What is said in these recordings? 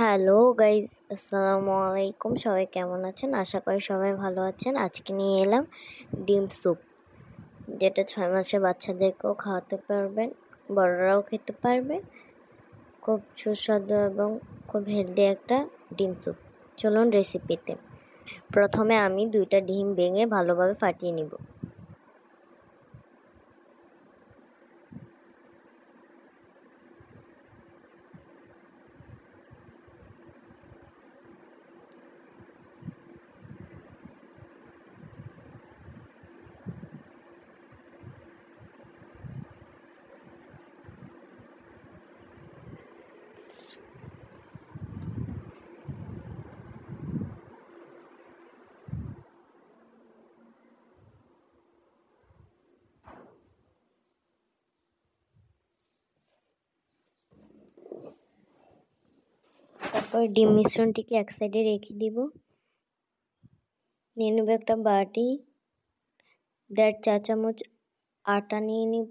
Hello guys, আসসালামু আলাইকুম। সবাই কেমন আছেন? আশা করি সবাই ভালো আছেন। আজকে নিয়ে এলাম ডিম স্যুপ, যেটা 6 মাসের বাচ্চাদেরকেও খাওয়াতে পারবেন, বড়রাও খেতে পারবে। খুব সুস্বাদু এবং খুব হেলদি একটা ডিম স্যুপ। চলুন রেসিপিতে। প্রথমে আমি 2টা ডিম ভেঙে ভালোভাবে ফাটিয়ে নিব। তারপর ডিম মিশ্রণটিকে এক সাইডে রেখে দিব। নিয়ে নেব একটা বাটি, 1.5 চা চামচ আটা নিয়ে নিব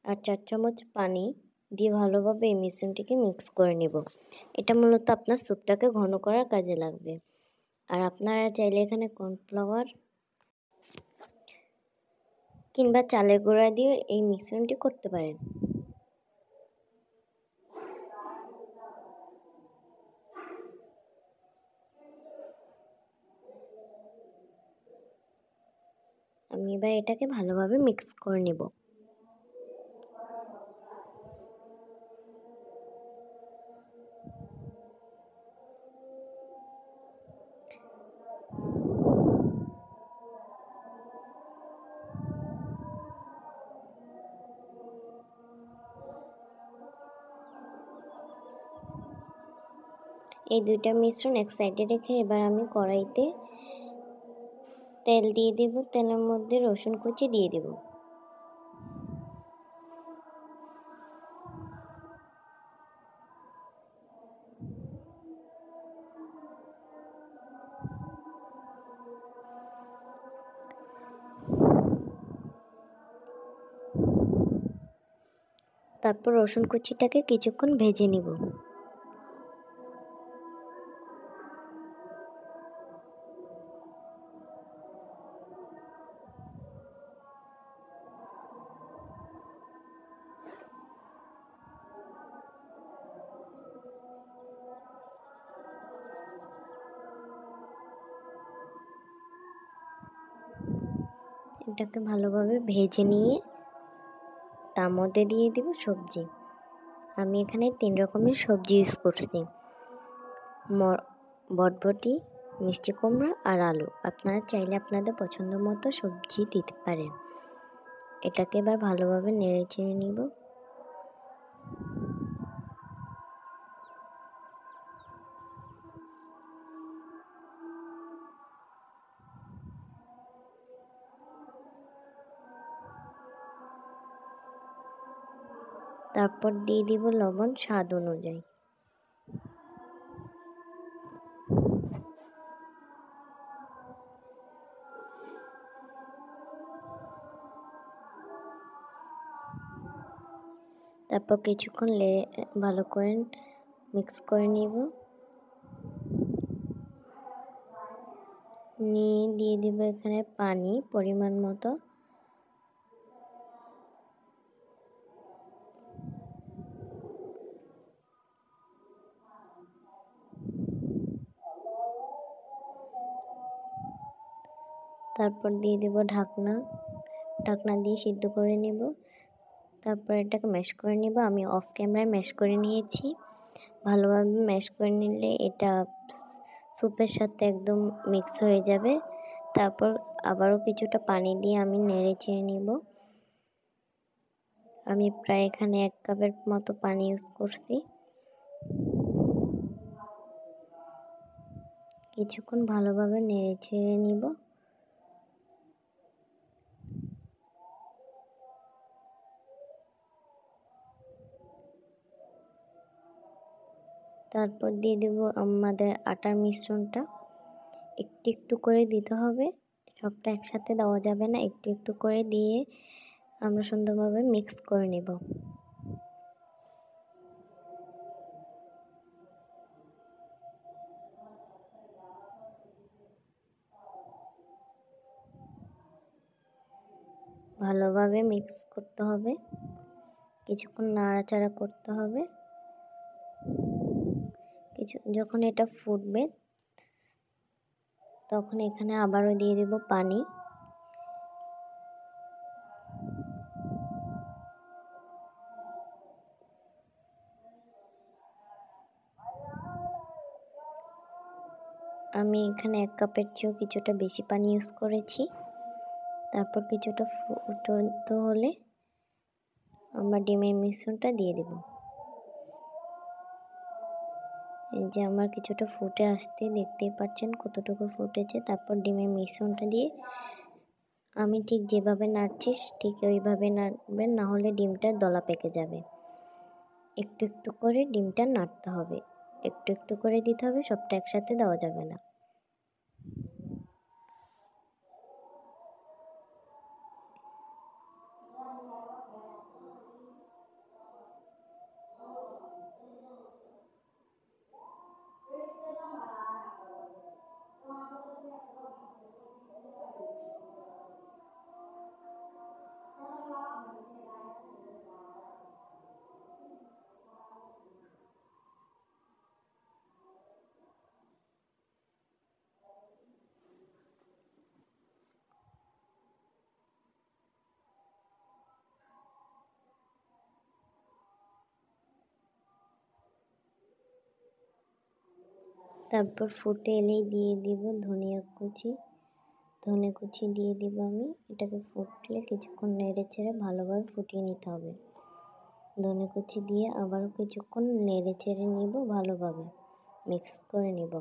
আর 4 চামচ পানি দিয়ে ভালোভাবে এই মিশ্রণটিকে মিক্স করে নেব। এটা মূলত আপনার স্যুপটাকে ঘন করার কাজে লাগবে। আর আপনারা চাইলে এখানে কর্নফ্লাওয়ার কিংবা চালের গুঁড়া দিয়ে এই মিশ্রণটি করতে পারেন। আমি এবার এটাকে ভালোভাবে মিক্স করে নেব। এই 2টা মিশ্রণ এক সাইডে রেখে এবার আমি কড়াইতে তেল দিয়ে দেব। তেলের মধ্যে রসুন কুচি দিয়ে দেব। তারপর রসুন কুচিটাকে কিছুক্ষণ ভেজে নিব। এটাকে ভালোভাবে ভেজে নিয়ে তার মধ্যে দিয়ে দিব সবজি। আমি এখানে 3 রকমের সবজি ইউজ করছি, বটবটি, মিষ্টি কুমড়া আর আলু। আপনারা চাইলে আপনাদের পছন্দ মতো সবজি দিতে পারেন। এটাকে এবার ভালোভাবে নেড়ে চেড়ে নিব। তারপর দিয়ে দিব লবণ স্বাদ অনুযায়ী। তারপর কিছুক্ষণ ভালো করে মিক্স করে নিব। নিয়ে দিয়ে দিব এখানে পানি পরিমাণ মতো। তারপর দিয়ে দেব ঢাকনা দিয়ে সিদ্ধ করে নেব। তারপর এটাকে ম্যাশ করে নেব। আমি অফ ক্যামেরায় ম্যাশ করে নিয়েছি। ভালোভাবে ম্যাশ করে নিলে এটা স্যুপের সাথে একদম মিক্স হয়ে যাবে। তারপর আবারও কিছুটা পানি দিয়ে আমি নেড়ে চেড়ে নিব। আমি প্রায় এখানে 1 কাপের মতো পানি ইউজ করছি। কিছুক্ষণ ভালোভাবে নেড়ে চেড়ে নিব। তারপর দিয়ে দেব আমাদের আটার মিশ্রণটা। একটু একটু করে দিতে হবে, সবটা একসাথে দেওয়া যাবে না। একটু একটু করে দিয়ে আমরা সুন্দরভাবে মিক্স করে নেব। ভালোভাবে মিক্স করতে হবে, কিছুক্ষণ নাড়াচাড়া করতে হবে। যখন এটা ফুটবে তখন এখানে আবারও দিয়ে দেব পানি। আমি এখানে 1 কাপের চেয়েও কিছুটা বেশি পানি ইউজ করেছি। তারপর কিছুটা ফুটন্ত হলে আমরা ডিমের মিশ্রণটা দিয়ে দেব। এই যে আমার কিছুটা ফুটে আসতে দেখতেই পাচ্ছেন কতটুকু ফুটেছে। তারপর ডিমের মিশ্রণটা দিয়ে আমি ঠিক যেভাবে নাড়ছি ঠিক ওইভাবে নাড়বেন, না হলে ডিমটা দলা পেকে যাবে। একটু একটু করে ডিমটা নাড়তে হবে, একটু একটু করে দিতে হবে, সবটা একসাথে দেওয়া যাবে না। তারপর ফুটে এলেই দিয়ে দিব ধনে কুচি দিয়ে দিব আমি। এটাকে ফুটলে কিছুক্ষণ নেড়ে চেড়ে ভালোভাবে ফুটিয়ে নিতে হবে। ধনে কুচি দিয়ে আবারও কিছুক্ষণ নেড়ে চেড়ে নিব, ভালোভাবে মিক্স করে নিব।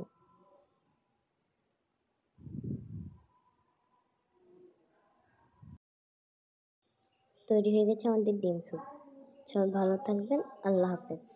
তৈরি হয়ে গেছে আমাদের ডিম স্যুপ। সবাই ভালো থাকবেন। আল্লাহ হাফেজ।